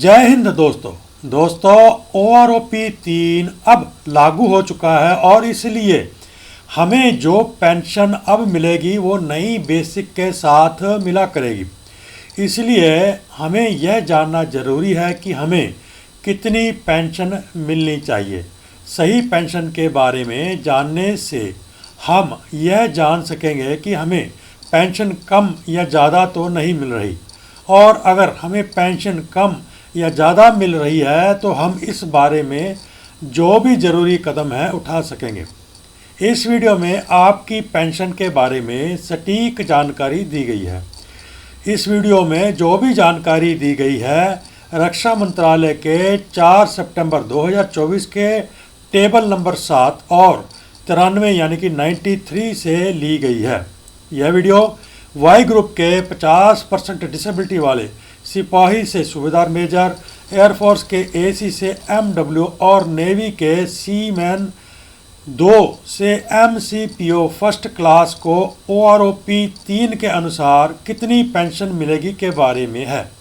जय हिंद दोस्तों OROP 3 अब लागू हो चुका है और इसलिए हमें जो पेंशन अब मिलेगी वो नई बेसिक के साथ मिला करेगी। इसलिए हमें यह जानना ज़रूरी है कि हमें कितनी पेंशन मिलनी चाहिए। सही पेंशन के बारे में जानने से हम यह जान सकेंगे कि हमें पेंशन कम या ज़्यादा तो नहीं मिल रही, और अगर हमें पेंशन कम या ज़्यादा मिल रही है तो हम इस बारे में जो भी ज़रूरी कदम है उठा सकेंगे। इस वीडियो में आपकी पेंशन के बारे में सटीक जानकारी दी गई है। इस वीडियो में जो भी जानकारी दी गई है रक्षा मंत्रालय के 4 सितंबर 2024 के टेबल नंबर 7 और 93 यानी कि 93 से ली गई है। यह वीडियो वाई ग्रुप के 50% डिसेबिलिटी वाले सिपाही से सूबेदार मेजर, एयरफोर्स के AC से MW और नेवी के सीमैन 2 से MCPO फर्स्ट क्लास को OROP 3 के अनुसार कितनी पेंशन मिलेगी के बारे में है।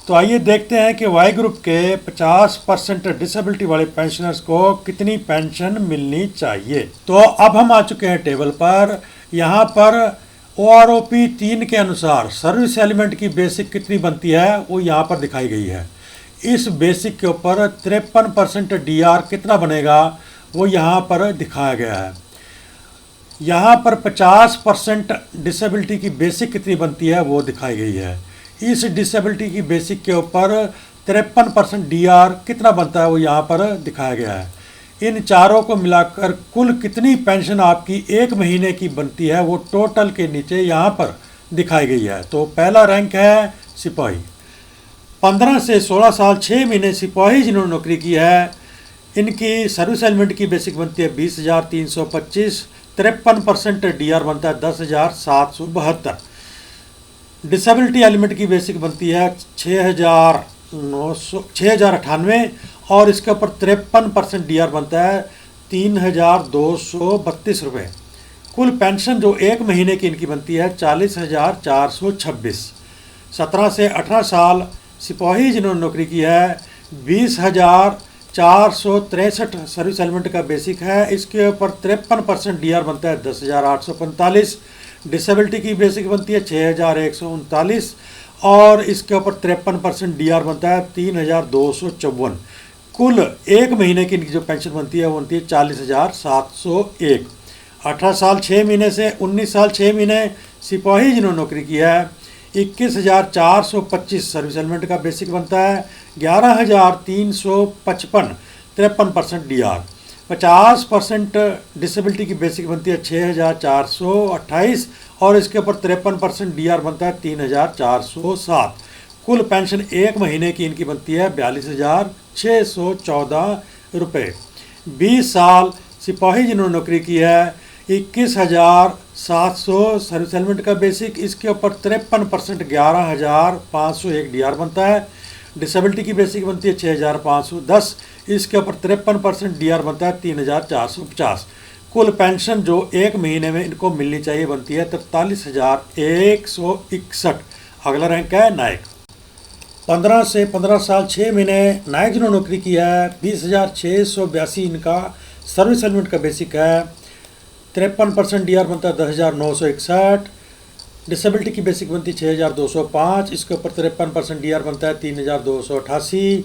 तो आइए देखते हैं कि वाई ग्रुप के 50% डिसेबिलिटी वाले पेंशनर्स को कितनी पेंशन मिलनी चाहिए। तो अब हम आ चुके हैं टेबल पर। यहाँ पर OROP 3 के अनुसार सर्विस एलिमेंट की बेसिक कितनी बनती है वो यहाँ पर दिखाई गई है। इस बेसिक के ऊपर 53% DR कितना बनेगा वो यहाँ पर दिखाया गया है। यहाँ पर 50% डिसेबिलिटी की बेसिक कितनी बनती है वो दिखाई गई है। इस डिसेबिलिटी की बेसिक के ऊपर 53% DR कितना बनता है वो यहाँ पर दिखाया गया है। इन चारों को मिलाकर कुल कितनी पेंशन आपकी एक महीने की बनती है वो टोटल के नीचे यहाँ पर दिखाई गई है। तो पहला रैंक है सिपाही। 15 से 16 साल 6 महीने सिपाही जिन्होंने नौकरी की है, इनकी सर्विस एलिमेंट की बेसिक बनती है 20,325। 53% DR बनता है 10,772। डिसेबिलिटी एलिमेंट की बेसिक बनती है 6,098 और इसके ऊपर 53% DR बनता है 3,232 रुपये। कुल पेंशन जो एक महीने की इनकी बनती है 40,426। 17 से 18 साल सिपाही जिन्होंने नौकरी की है 20,463 सर्विस एलिमेंट का बेसिक है। इसके ऊपर 53% DR बनता है 10,845। डिसेबिलिटी की बेसिक बनती है 6,139 और इसके ऊपर 53% DR बनता है 3,254। कुल एक महीने की इनकी जो पेंशन बनती है वो बनती है 40,701। 18 साल 6 महीने से 19 साल 6 महीने सिपाही जिन्होंने नौकरी की है 21,425 सर्विस एलिमेंट का बेसिक बनता है 11,355। 53% DR। 50% डिसेबिलिटी की बेसिक बनती है 6,428 और इसके ऊपर 53% DR बनता है 3,407। कुल पेंशन एक महीने की इनकी बनती है 42,614 रुपये। 20 साल सिपाही जिन्होंने नौकरी की है 21,700 सर्विस एलिमेंट का बेसिक, इसके ऊपर 53% 11,501 DR बनता है। डिसेबिलिटी की बेसिक बनती है 6,510, इसके ऊपर 53% DR बनता है 3,450। कुल पेंशन जो एक महीने में इनको मिलनी चाहिए बनती है 43,161। अगला रैंक है नायक। 15 से 15 साल 6 महीने नायक जिन्होंने नौकरी की है 20,682 इनका सर्विस एलिमेंट का बेसिक है। 53% DR बनता है 10,961। डिसेबिलिटी की बेसिक बनती है 6,205, इसके ऊपर 53% DR बनता है 3,288।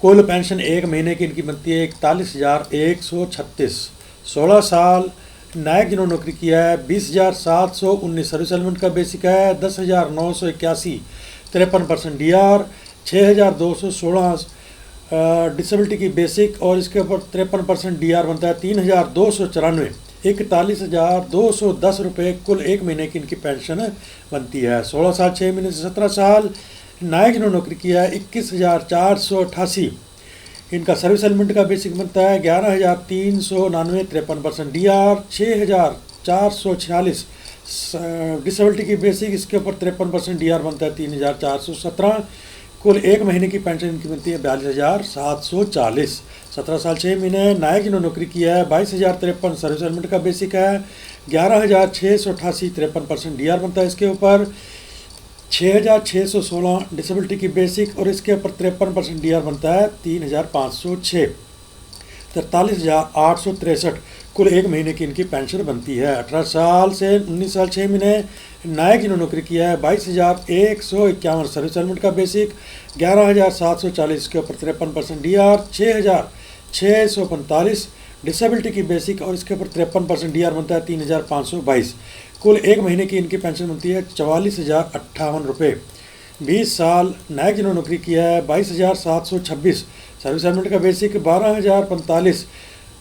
कुल पेंशन एक महीने की इनकी बनती है 41,136। 16 साल नायक जिन्होंने नौकरी किया है 20,719 सर्विस एलिमेंट का बेसिक है। 10,981 53% DR। 6,216 डिसेबिलिटी की बेसिक और इसके ऊपर 53% DR बनता है 3,294। 41,210 रुपये कुल एक महीने की इनकी पेंशन बनती है। 16 साल 6 महीने से 17 साल नायक जिन्होंने नौकरी किया है 21,488 इनका सर्विस एलिमेंट का बेसिक बनता है 11,399। 53% DR। 6,446 डिसेबिलिटी की बेसिक, इसके ऊपर 53% DR बनता है 3,417। कुल एक महीने की पेंशन इनकी बनती है 42,740। 17 साल 6 महीने नायक जिन्होंने नौकरी किया है 22,053 सर्विस एलिमेंट का बेसिक है। 11,688 53% DR बनता है इसके ऊपर। 6,616 डिसेबिलिटी की बेसिक और इसके ऊपर 53% डी आर बनता है 3,506। 43,863 कुल एक महीने की इनकी पेंशन बनती है। 18 साल से 19 साल 6 महीने नायक जिन्होंने नौकरी किया है 22,151 सर्विस एलिमेंट का बेसिक, 11,740 के ऊपर 53% डी आर, 6,645 डिसेबिलिटी की बेसिक और इसके ऊपर 53% डी आर बनता है 3,522। कुल एक महीने की इनकी पेंशन बनती है 44,058 रुपये। 20 साल नायक जिन्होंने नौकरी किया है 22,726 सर्विस एलिमेंट का बेसिक, 12,045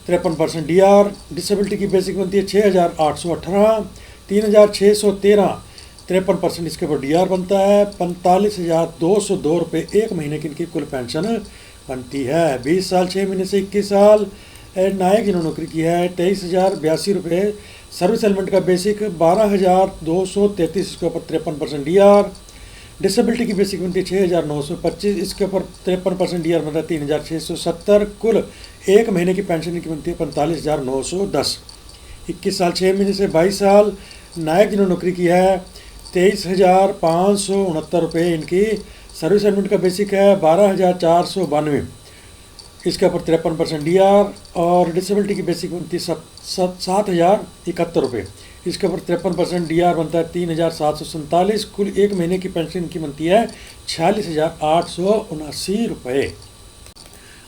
53% डी आर, डिसेबिलिटी की बेसिक बनती है 6,818, 3,613 53% इसके ऊपर डी आर बनता है 45,202 रुपये एक महीने की इनकी कुल पेंशन बनती है। 20 साल 6 महीने से 21 साल नायक जिन्होंने नौकरी की है 23,082 रुपये सर्विस एलिमेंट का बेसिक, 12,233 इसके ऊपर 53% डी आर, डिसेबिलिटी की बेसिक बनती है 6,925 इसके ऊपर 53% डी आर बनता है 3,670। कुल एक महीने की पेंशन की बनती है 45,910। 21 साल 6 महीने से 22 साल नायक जिन्होंने नौकरी की है 23,569 रुपये इनकी सर्विस एलिमेंट का बेसिक है, 12,492 इसके ऊपर 53% डी आर और डिसेबिलिटी की बेसिक बनती है 7,071 रुपये इसके ऊपर 53% डी आर बनता है 3,747। कुल एक महीने की पेंशन की बनती है 46,879 रुपये।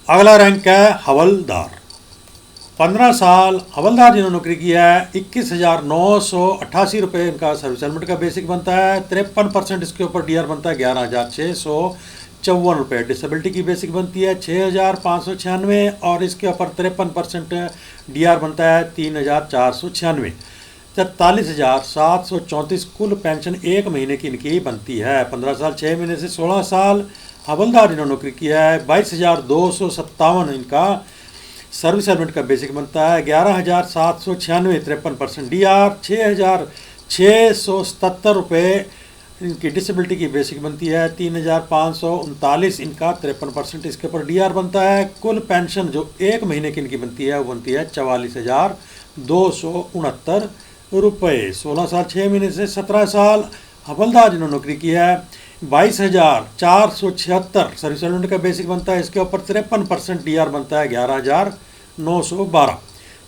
अगला रैंक है हवलदार। 15 साल हवलदार जिन्होंने नौकरी की है 21,988 रुपये इनका सर्विस एलिमेंट का बेसिक बनता है, 53% इसके ऊपर डी आर बनता है 11,654 रुपये। डिसेबिलिटी की बेसिक बनती है 6,596 और इसके ऊपर 53% डी आर बनता है 3,496। 43,734 कुल पेंशन एक महीने की इनकी बनती है। 15 साल 6 महीने से 16 साल हवलदार जिन्होंने नौकरी किया है 22,257 इनका सर्विस एलिमेंट का बेसिक बनता है, 11,796 53% डी आर, 6,677 रुपये इनकी डिसेबिलिटी की बेसिक बनती है, 3,539 इनका 53% इसके ऊपर डी आर बनता है। कुल पेंशन जो एक महीने की इनकी बनती है वो बनती है 44,269 रुपये। 16 साल 6 महीने से 17 साल हवलदार जिन्होंने नौकरी की है 22,476 सर्विस एलिमेंट का बेसिक बनता है, इसके ऊपर 53% डी आर बनता है 11,912।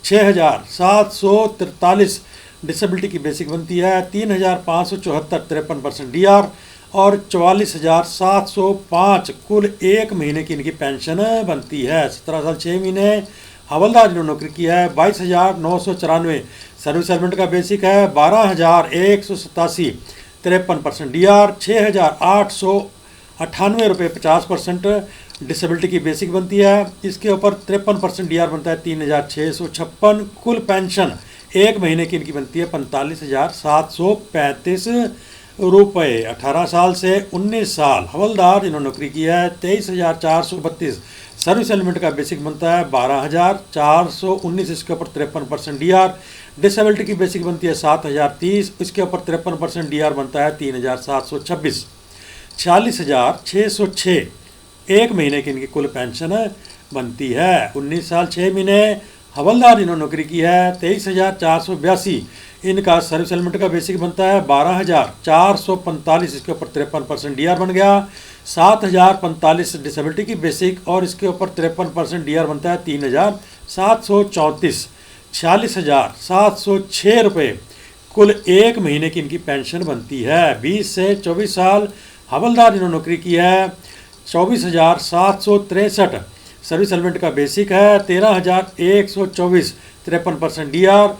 6,743 डिसेबिलिटी की बेसिक बनती है, 3,574 53% डी आर और 44,705 कुल एक महीने की इनकी पेंशन बनती है। 17 साल 6 महीने हवलदार जिन्होंने नौकरी की है 22,994 सर्विस एलिमेंट का बेसिक है, 12,187 53% डी आर, 6,898 रुपये 50% डिसेबिलिटी की बेसिक बनती है, इसके ऊपर 53% डी आर बनता है 3,656। कुल पेंशन एक महीने की इनकी बनती है 45,735 रुपये। 18 साल से 19 साल हवलदार जिन्होंने नौकरी की है 23,432 सर्विस एलिमेंट का बेसिक बनता है, 12,419 इसके ऊपर 53% डी आर, डिसेबिलिटी की बेसिक बनती है 7,030 इसके ऊपर 53% डी आर बनता है 3,726। 46,606 एक महीने की इनकी कुल पेंशन बनती है। 19 साल 6 महीने हवलदार जिन्होंने नौकरी की है 23,482 इनका सर्विस एलिमेंट का बेसिक बनता है, 12,445 इसके ऊपर 53% डी आर बन गया, 7,045 डिसेबिलिटी की बेसिक और इसके ऊपर 53% डी आर बनता है 3,734। 46,706 रुपये कुल एक महीने की इनकी पेंशन बनती है। 20 से 24 साल हवलदार जिन्होंने नौकरी की है 24,763 सर्विस एलिमेंट का बेसिक है, 13,124 53% डी आर,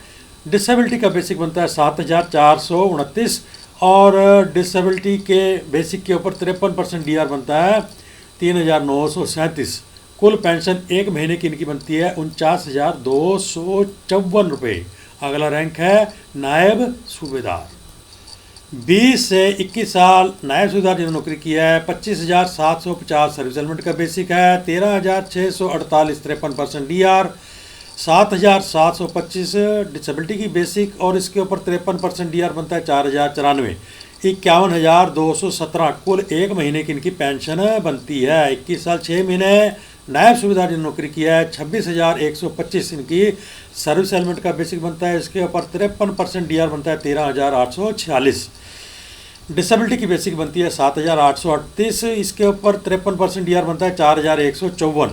डिसेबिलिटी का बेसिक बनता है 7,429 और डिसेबिलिटी के बेसिक के ऊपर 53% डी आर बनता है 3,937। कुल पेंशन एक महीने की इनकी बनती है 49,254 रुपये। अगला रैंक है नायब सूबेदार। 20 से 21 साल नायब सूबेदार जिन्होंने नौकरी की है 25,750 सर्विस एलिमेंट का बेसिक है, 13,648 53% डी आर, 7,725 डिसेबिलिटी की बेसिक और इसके ऊपर 53% डी आर बनता है 4,094। 51,217 कुल एक महीने की इनकी पेंशन बनती है। 21 साल 6 महीने नायब सूबेदार जिन्होंने नौकरी किया है 26,125 इनकी सर्विस एलिमेंट का बेसिक बनता है, इसके ऊपर 53% डी आर बनता है 13,846। डिसेबिलिटी की बेसिक बनती है 7,838, इसके ऊपर 53% डीआर बनता है 4,154,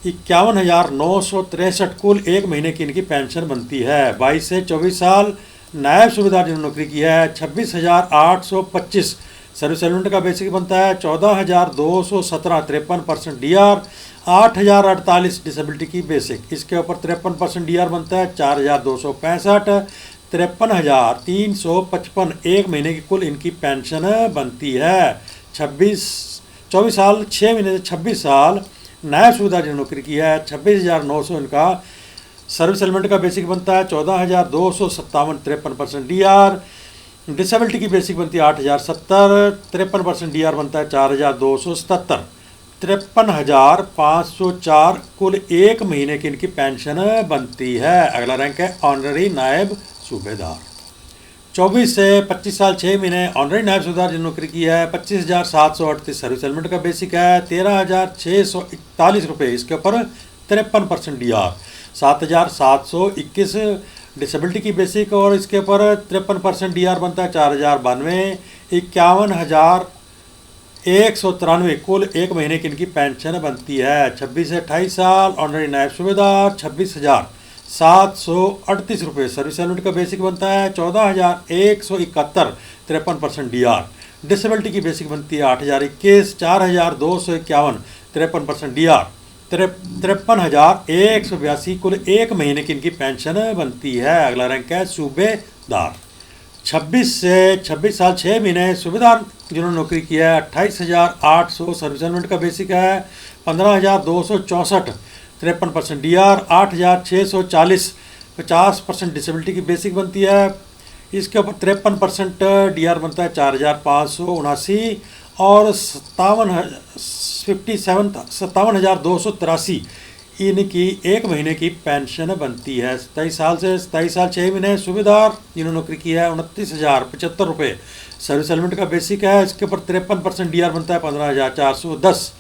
51,963 कुल एक महीने की इनकी पेंशन बनती है। 22 से 24 साल नायब सूबेदार जिन्होंने नौकरी की है 26,825 सर्विस एलिमेंट का बेसिक बनता है 14,217, 53% डीआर, 8,048 डिसेबिलिटी की बेसिक, इसके ऊपर 53% डीआर बनता है 4,265, 53,355 एक महीने की कुल इनकी पेंशन बनती है। 24 साल 6 महीने से 26 साल नायब सूबेदार जिन्होंने नौकरी की है 26,900 इनका सर्विस एलिमेंट का बेसिक बनता है 14,257, 53% डीआर, डिसेबिलिटी की बेसिक बनती है 8,070, 53% डीआर बनता है 4,277, 53,504 कुल एक महीने की इनकी पेंशन बनती है। अगला रैंक है ऑनररी नायब सूबेदार। 24 से 25 साल 6 महीने ऑनररी नायब सूबेदार जिन्होंने नौकरी की है 25,738 सर्विस एलिमेंट का बेसिक है 13,641 रुपये, इसके ऊपर 53% डीआर, 7,721 डिसेबिलिटी की बेसिक और इसके ऊपर 53% डीआर बनता है 4,092, 51,193 कुल एक महीने की इनकी पेंशन बनती है। 26 से 28 साल ऑनररी नायब सूबेदार 26,738 रुपये, सर्विस एलिमेंट का बेसिक बनता है 14,171, 53% डीआर, डिसेबिलिटी की बेसिक बनती है 8,021, 4,251, 53% डीआर, 53,182 कुल एक महीने की इनकी पेंशन बनती है। अगला रैंक है सूबेदार। 26 से 26 साल 6 महीने सूबेदार जिन्होंने नौकरी की है 28,800 सर्विस एलिमेंट का बेसिक है 15,264, 53% डीआर, 8,640, 50% डिसेबिलिटी की बेसिक बनती है, इसके ऊपर 53% डीआर बनता है 4,579 और 57,283 इनकी एक महीने की पेंशन बनती है। 27 साल से 27 साल 6 महीने सूबेदार जिन्होंने नौकरी की है 29,075 रुपये, सर्विस एलिमेंट का बेसिक है, इसके ऊपर 53% डीआर बनता है 15,410,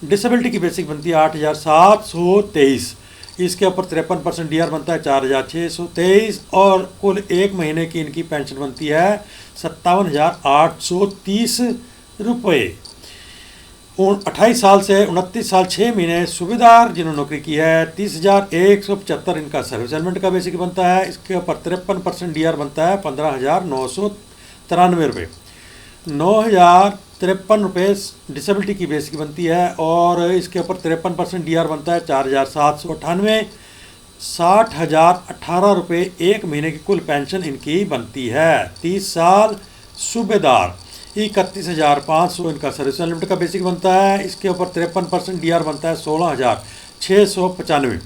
डिसेबिलिटी की बेसिक बनती है 8,723, इसके ऊपर 53% डीआर बनता है 4,623 और कुल एक महीने की इनकी पेंशन बनती है 57,830 रुपये। 28 साल से 29 साल 6 महीने सूबेदार जिन्होंने नौकरी की है 30,175 इनका सर्विस एलिमेंट का बेसिक बनता है, इसके ऊपर 53% डीआर बनता है 15,993 रुपये, 9,053 रुपये डिसेबिलिटी की बेसिक बनती है और इसके ऊपर 53% डीआर बनता है 4,798, 60,018 रुपये एक महीने की कुल पेंशन इनकी बनती है। 30 साल सूबेदार 31,500 इनका सर्विस एलिमेंट का बेसिक बनता है, इसके ऊपर 53% डीआर बनता है 16,695,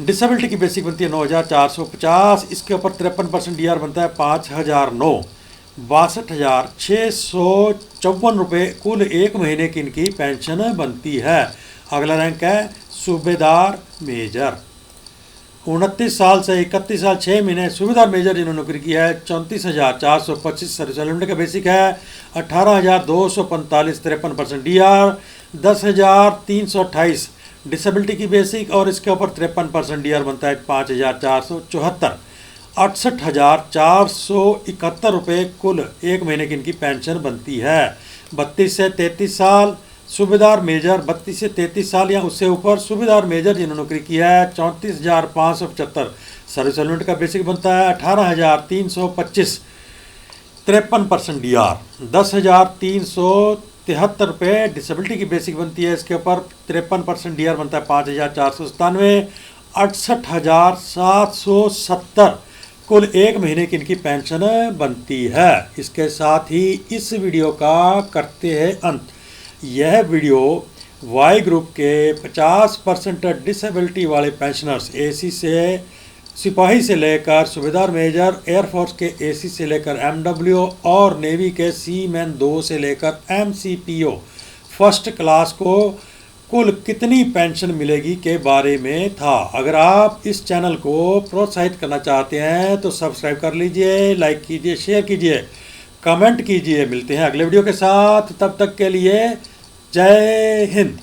डिसेबिलिटी की बेसिक बनती है 9,450, इसके ऊपर 53% डीआर बनता है 5,009, 62,654 रुपये कुल एक महीने की इनकी पेंशन बनती है। अगला रैंक है सूबेदार मेजर। 29 साल से 31 साल 6 महीने सूबेदार मेजर जिन्होंने नौकरी की है 34,425 सर्विस एलिमेंट का बेसिक है 18,245, 53% डीआर, 10,328 डिसेबिलिटी की बेसिक और इसके ऊपर 53% डीआर बनता है 5,474, 68,471 रुपये कुल एक महीने की इनकी पेंशन बनती है। 32 से 33 साल सूबेदार मेजर, 32 से 33 साल या उससे ऊपर सूबेदार मेजर जिन्होंने नौकरी किया है 34,575 सर्विस एलिमेंट का बेसिक बनता है 18,325, 53% डीआर, 10,373 रुपये डिसेबिलिटी की बेसिक बनती है, इसके ऊपर 53% डीआर बनता है 5,497, 68,770 कुल एक महीने की इनकी पेंशन बनती है। इसके साथ ही इस वीडियो का करते हैं अंत। यह वीडियो वाई ग्रुप के 50% डिसेबिलिटी वाले पेंशनर्स एसी से सिपाही से लेकर सूबेदार मेजर, एयरफोर्स के एसी से लेकर एमडब्ल्यू और नेवी के सीमैन 2 से लेकर एमसीपीओ फर्स्ट क्लास को कुल कितनी पेंशन मिलेगी के बारे में था। अगर आप इस चैनल को प्रोत्साहित करना चाहते हैं तो सब्सक्राइब कर लीजिए, लाइक कीजिए, शेयर कीजिए, कमेंट कीजिए। मिलते हैं अगले वीडियो के साथ, तब तक के लिए जय हिंद।